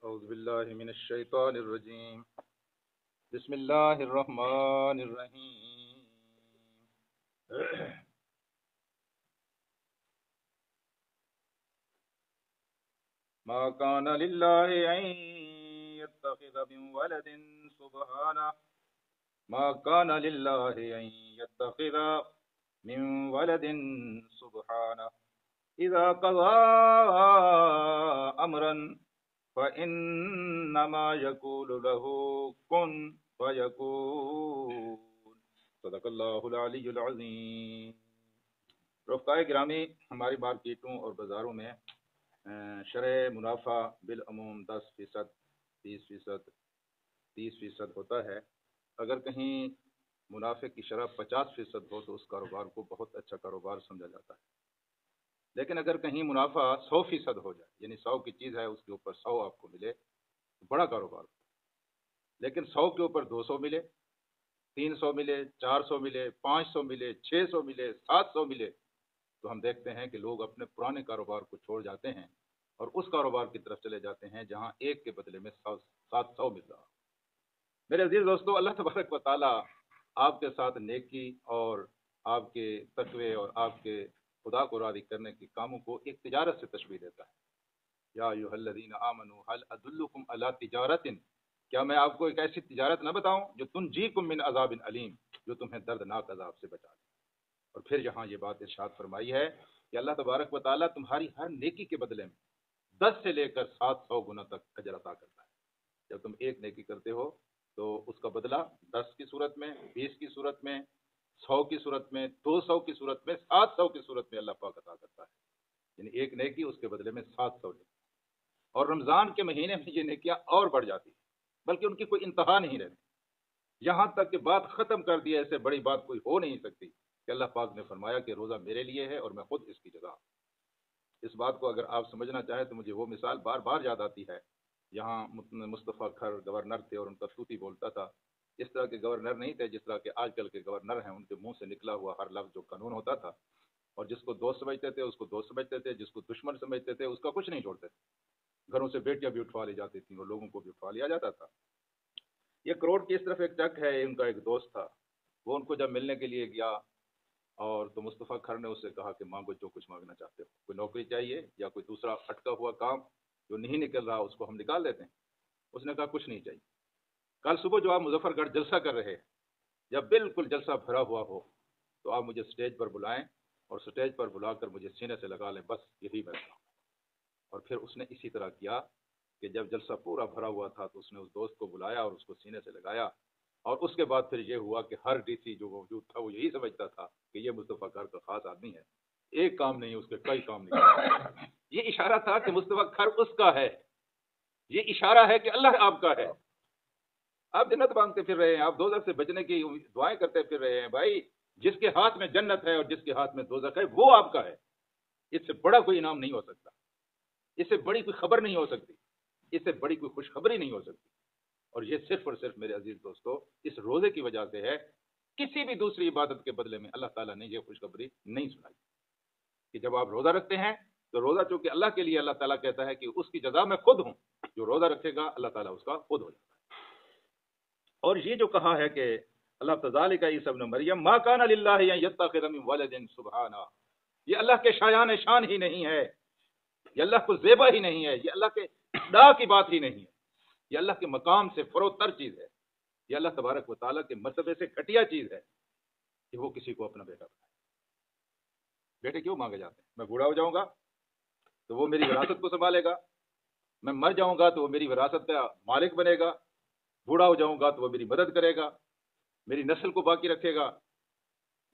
أعوذ بالله من الشيطان الرجيم. بسم الله الرحمن الرحيم. ما كان لله أن يتخذ من ولد سبحانه ما كان لله أن يتخذ من ولد سبحانه إذا قضى أمرا فإنما يقول له كن فيكون. صدق اللہ العلی العظیم. رفقائے گرامی، ہماری مارکیٹوں اور بازاروں میں شرح منافع بالعموم 10%، 20%، 30% ہوتا ہے. اگر کہیں منافع کی شرح 50% ہو تو اس کاروبار کو بہت اچھا کاروبار سمجھا جاتا ہے. لیکن اگر کہیں منافع 100% ہو جائے، یعنی 100 کی چیز ہے اس کے اوپر 100 آپ کو ملے تو بڑا کاروبار. لیکن 100 کے اوپر 200 ملے، 300 ملے، 400 ملے، 500 ملے، 600 ملے، 700 ملے، تو ہم دیکھتے ہیں کہ لوگ اپنے پرانے کاروبار کو چھوڑ جاتے ہیں اور اس کاروبار کی طرف چلے جاتے ہیں جہاں ایک کے بدلے میں 700 مل رہا. میرے عزیز دوستو، اللہ تبارک و تعالیٰ آپ کے ساتھ نیکی اور آپ کے تقوی اور آپ کے خدا کو راضی کرنے کے کاموں کو ایک تجارت سے تشبیہ دیتا ہے. یا ایھا الذین آمنوا هل ادلکم علی تجارت، کیا میں آپ کو ایک ایسی تجارت نہ بتاؤں جو تنجیکم من عذاب علیم، جو تمہیں دردناک عذاب سے بچا دے. اور پھر یہاں یہ بات ارشاد فرمائی ہے کہ اللہ تبارک و تعالیٰ تمہاری ہر نیکی کے بدلے میں 10 سے لے کر 700 گنا تک اجر عطا کرتا ہے. جب تم ایک نیکی کرتے ہو تو اس کا بدلہ 10 کی صورت میں، 20 کی صورت میں، 100 کی صورت میں، 200 کی صورت میں، 700 کی صورت میں اللہ پاک عطا کرتا ہے. یعنی ایک نیکی اس کے بدلے میں 700 نیکی. اور رمضان کے مہینے میں یہ نیکیاں اور بڑھ جاتی ہیں، بلکہ ان کی کوئی انتہا نہیں رہتی. یہاں تک کہ بات ختم کر دی، ایسے بڑی بات کوئی ہو نہیں سکتی کہ اللہ پاک نے فرمایا کہ روزہ میرے لیے ہے اور میں خود اس کی جزا. اس بات کو اگر آپ سمجھنا چاہیں تو مجھے وہ مثال بار بار یاد آتی ہے. یہاں مصطفیٰ کھر گورنر تھے اور ان کا طوطی بولتا تھا. اس طرح کے گورنر نہیں تھے جس طرح کے آج کل کے گورنر ہیں. ان کے منہ سے نکلا ہوا ہر لفظ جو قانون ہوتا تھا، اور جس کو دوست سمجھتے تھے اس کو دوست سمجھتے تھے، جس کو دشمن سمجھتے تھے اس کا کچھ نہیں چھوڑتے تھے. گھروں سے بیٹیاں بھی اٹھوا لی جاتی تھیں اور لوگوں کو بھی اٹھوا لیا جاتا تھا. یہ کروڑ کی اس طرف ایک چک ہے. ان کا ایک دوست تھا، وہ ان کو جب ملنے کے لیے گیا اور تو مصطفیٰ کھر نے اس سے کہا کہ مانگو جو کچھ مانگنا چاہتے ہو. کوئی نوکری چاہیے یا کوئی دوسرا اٹکا ہوا کام جو نہیں نکل رہا اس کو ہم نکال دیتے ہیں. اس نے کہا کچھ نہیں چاہیے. کل صبح جو آپ مظفر گڑھ جلسہ کر رہے ہیں، جب بالکل جلسہ بھرا ہوا ہو تو آپ مجھے سٹیج پر بلائیں اور سٹیج پر بلا کر مجھے سینے سے لگا لیں، بس یہی میں کام. اور پھر اس نے اسی طرح کیا کہ جب جلسہ پورا بھرا ہوا تھا تو اس نے اس دوست کو بلایا اور اس کو سینے سے لگایا. اور اس کے بعد پھر یہ ہوا کہ ہر ڈی سی جو موجود تھا وہ یہی سمجھتا تھا کہ یہ مصطفیٰ کھر کا خاص آدمی ہے. ایک کام نہیں، اس کے کئی کام نہیں. یہ اشارہ تھا کہ مصطفیٰ کھر اس کا ہے. یہ اشارہ ہے کہ اللہ آپ کا ہے. آپ جنت مانگتے پھر رہے ہیں، آپ دوزخ سے بچنے کی دعائیں کرتے پھر رہے ہیں. بھائی، جس کے ہاتھ میں جنت ہے اور جس کے ہاتھ میں دوزخ ہے وہ آپ کا ہے. اس سے بڑا کوئی انعام نہیں ہو سکتا، اس سے بڑی کوئی خبر نہیں ہو سکتی، اس سے بڑی کوئی خوشخبری نہیں ہو سکتی. اور یہ صرف اور صرف میرے عزیز دوستو اس روزے کی وجہ سے ہے. کسی بھی دوسری عبادت کے بدلے میں اللہ تعالیٰ نے یہ خوشخبری نہیں سنائی کہ جب آپ روزہ رکھتے ہیں تو روزہ چونکہ اللہ کے لیے، اللہ تعالیٰ کہتا ہے کہ اس کی جزا میں خود ہوں. جو روزہ رکھے گا اللہ تعالیٰ اس کا خود ہو جاتا ہے. اور یہ جو کہا ہے کہ اللہ تعالیٰ کا عیسی ابن مریم ما کان للہ ان یتخذ من ولد سبحانہ، یہ اللہ کے شایان شان ہی نہیں ہے، یہ اللہ کو زیبا ہی نہیں ہے، یہ اللہ کے ادا کی بات ہی نہیں ہے، یہ اللہ کے مقام سے فروتر چیز ہے، یہ اللہ تبارک و تعالیٰ کے مرتبے سے گھٹیا چیز ہے کہ وہ کسی کو اپنا بیٹا بنائے. بیٹے کیوں مانگے جاتے ہیں؟ میں بوڑھا ہو جاؤں گا تو وہ میری وراثت کو سنبھالے گا، میں مر جاؤں گا تو وہ میری وراثت کا مالک بنے گا، بوڑھا ہو جاؤں گا تو وہ میری مدد کرے گا، میری نسل کو باقی رکھے گا،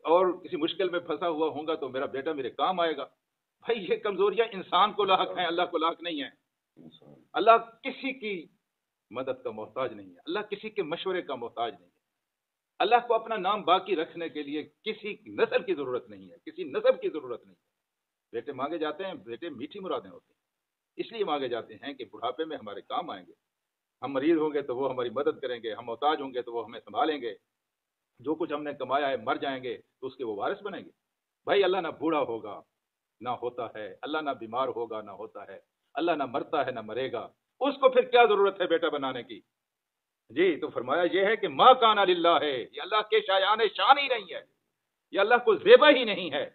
اور کسی مشکل میں پھنسا ہوا ہوں گا تو میرا بیٹا میرے کام آئے گا. بھائی، یہ کمزوریاں انسان کو لاحق ہیں، اللہ کو لاحق نہیں ہیں. اللہ کسی کی مدد کا محتاج نہیں ہے، اللہ کسی کے مشورے کا محتاج نہیں ہے. اللہ کو اپنا نام باقی رکھنے کے لیے کسی نسل کی ضرورت نہیں ہے، کسی نسب کی ضرورت نہیں ہے. بیٹے مانگے جاتے ہیں، بیٹے میٹھی مرادیں ہوتی ہیں، اس لیے مانگے جاتے ہیں کہ بڑھاپے میں ہمارے کام آئیں گے. ہم مریض ہوں گے تو وہ ہماری مدد کریں گے، ہم محتاج ہوں گے تو وہ ہمیں سنبھالیں گے. جو کچھ ہم نے کمایا ہے مر جائیں گے تو اس کے وہ وارث بنیں گے. بھائی، اللہ نہ بوڑھا ہوگا نہ ہوتا ہے، اللہ نہ بیمار ہوگا نہ ہوتا ہے، اللہ نہ مرتا ہے نہ مرے گا. اس کو پھر کیا ضرورت ہے بیٹا بنانے کی؟ جی تو فرمایا یہ ہے کہ ما کان للہ ہے، یہ اللہ کے شایان شان ہی نہیں ہے، یہ اللہ کو زیبا ہی نہیں ہے،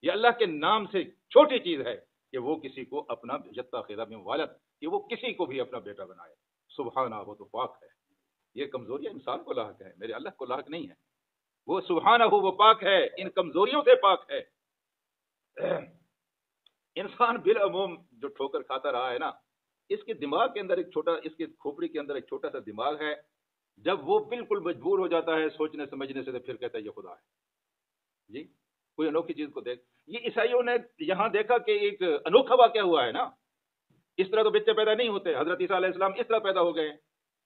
یہ اللہ کے نام سے چھوٹی چیز ہے کہ وہ کسی کو اپنا جتا خدا میں والد، کہ وہ کسی کو بھی اپنا بیٹا بنائے۔ سبحانہ، وہ تو پاک ہے، یہ کمزوریاں انسان کو لاحق ہے، میرے اللہ کو لاحق نہیں ہے۔ وہ سبحانہ وہ پاک ہے، ان کمزوریوں سے پاک ہے۔ انسان بالعموم جو ٹھوکر کھاتا رہا ہے نا، اس کے دماغ کے اندر ایک چھوٹا، اس کے کھوپڑی کے اندر ایک چھوٹا سا دماغ ہے، جب وہ بالکل مجبور ہو جاتا ہے سوچنے سمجھنے سے تو پھر کہتا ہے یہ خدا ہے۔ جی کوئی انوکھی چیز کو دیکھ، یہ عیسائیوں نے یہاں دیکھا کہ ایک انوکھا واقعہ ہوا ہے نا، اس طرح تو بچے پیدا نہیں ہوتے، حضرت عیسیٰ علیہ السلام اس طرح پیدا ہو گئے ہیں،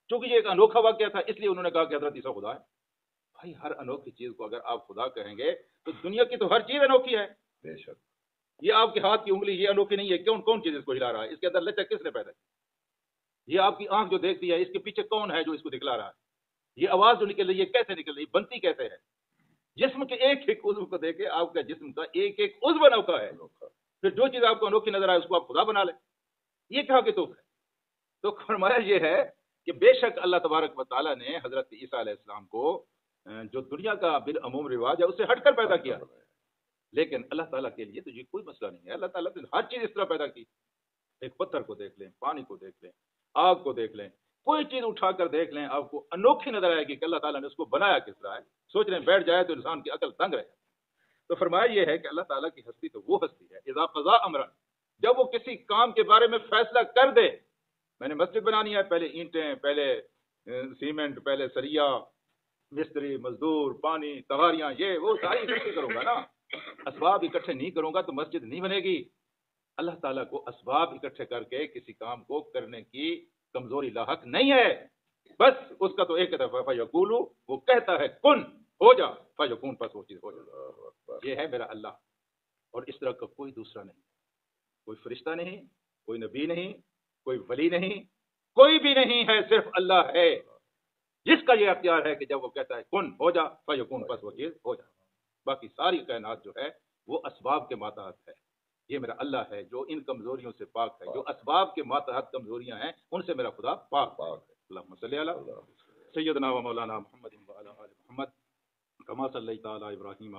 چونکہ یہ ایک انوکھا واقعہ تھا اس لیے انہوں نے کہا کہ حضرت عیسیٰ خدا ہے۔ بھائی ہر انوکھی چیز کو اگر آپ خدا کہیں گے تو دنیا کی تو ہر چیز انوکھی ہے۔ بے شک یہ آپ کے ہاتھ کی انگلی یہ انوکھی نہیں ہے، کون چیز اس کو ہلا رہا ہے؟ اس کے اندر لچک کس نے پیدا کی؟ یہ آپ کی آنکھ جو دیکھتی ہے، اس کے پیچھے کون ہے جو اس کو دکھلا رہا ہے؟ یہ آواز جو نکل رہی ہے کیسے نکل رہی ہے، بنتی کیسے ہے؟ جسم کے ایک ایک عضو کو دیکھے، آپ کا جسم کا ایک ایک عضو انوکھا ہے، پھر جو چیز آپ کو انوکھی نظر آئے اس کو آپ خدا بنا لیں، یہ کہاں کی توف ہے؟ تو فرمایا یہ ہے کہ بے شک اللہ تبارک و تعالیٰ نے حضرت عیسیٰ علیہ السلام کو جو دنیا کا بالعموم رواج ہے اس سے ہٹ کر پیدا کیا، لیکن اللہ تعالیٰ کے لیے تو یہ کوئی مسئلہ نہیں ہے۔ اللہ تعالیٰ نے ہر چیز اس طرح پیدا کی، ایک پتھر کو دیکھ لیں، پانی کو دیکھ لیں، آگ کو دیکھ لیں، کوئی چیز اٹھا کر دیکھ لیں، آپ کو انوکھی نظر آئے گی کہ اللہ تعالیٰ نے اس کو بنایا کس طرح ہے۔ سوچ رہے ہیں بیٹھ جائے تو انسان کی عقل دنگ رہے۔ تو فرمایا یہ ہے کہ اللہ تعالیٰ کی ہستی تو وہ ہستی ہے اذا قضا امرا، جب وہ کسی کام کے بارے میں فیصلہ کر دے، میں نے مسجد بنانی ہے، پہلے اینٹیں، پہلے سیمنٹ، پہلے سریا، مستری، مزدور، پانی، تغاریاں، یہ وہ ساری اکٹھے کروں گا نا، اسباب اکٹھے نہیں کروں گا تو مسجد نہیں بنے گی۔ اللہ تعالیٰ کو اسباب اکٹھے کر کے کسی کام کو کرنے کی کمزوری لاحق نہیں ہے، بس اس کا تو ایک دفعہ فیقول، وہ کہتا ہے کن ہو جا، فیکون، بس وہ چیز ہو جا۔ یہ ہے میرا اللہ، اور اس طرح کا کوئی دوسرا نہیں، کوئی فرشتہ نہیں، کوئی نبی نہیں، کوئی ولی نہیں، کوئی بھی نہیں ہے، صرف اللہ ہے جس کا یہ اختیار ہے کہ جب وہ کہتا ہے کن ہو جا فیکون، بس وہ چیز ہو جا۔ باقی ساری کائنات جو ہے وہ اسباب کے ماتحت ہے۔ یہ میرا اللہ ہے جو ان کمزوریوں سے پاک ہے، جو اسباب کے ماتحت کمزوریاں ہیں ان سے میرا خدا پاک ہے۔ اللہم صلی علی سیدنا و مولانا محمد وعلی آل محمد کما صلیت علی ابراہیم